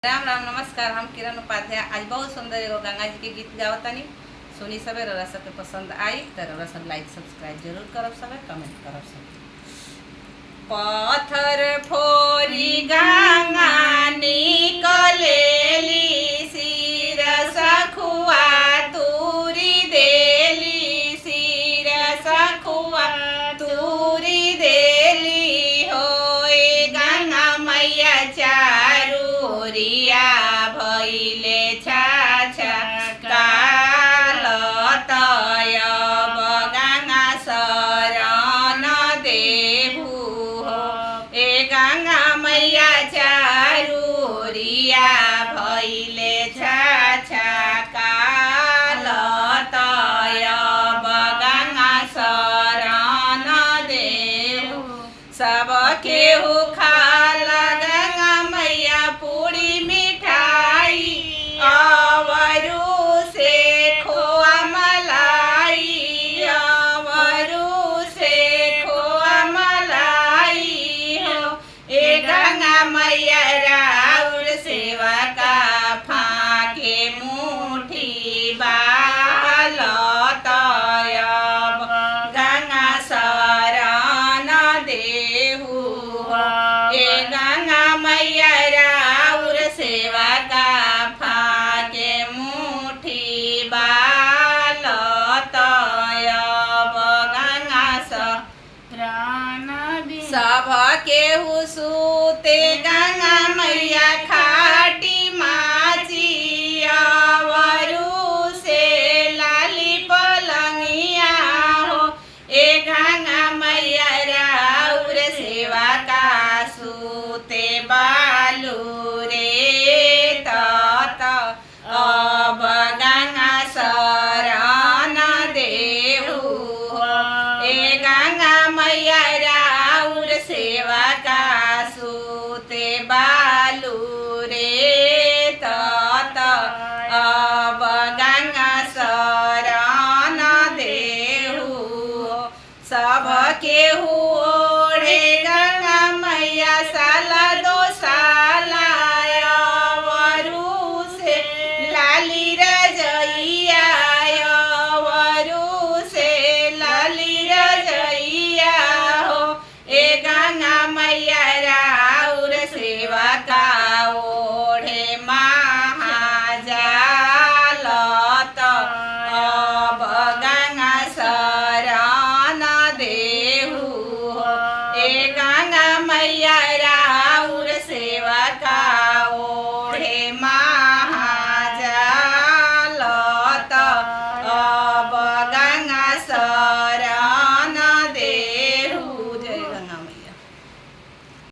राम राम नमस्कार। हम किरण उपाध्याय आज बहुत सुंदर एगो गंगा जी के गीत गावतानी। सुनी सबे रउरा सबके पसंद आई तो रउरा सब लाइक सब्सक्राइब जरूर करब, सबे कमेंट करब। सब पत्थर फोरी गंगा निकलेली, सिर सखुआ तूरी देली, सिर सखुआ तूरी देली हो। गंगा मैया चारूरिया भैले छाछा काल तयब गंगा शरण देहु हो। गंगा मैया चारूरिया भैले छाछा काल तयब गंगा शरण देहु। सब केहू खाल गंगा मैया पूरी मिठाई, अवरू से खोआ मलाई, अवरू से खोआ मलाई हो। गंगा मैया राउर सेवा का फाके मुठी बाल तयब गंगा शरण देहु हो। गंगा मैया राउर सेवा का फाके मुठी बाल तयब गंगा शरण सब केहू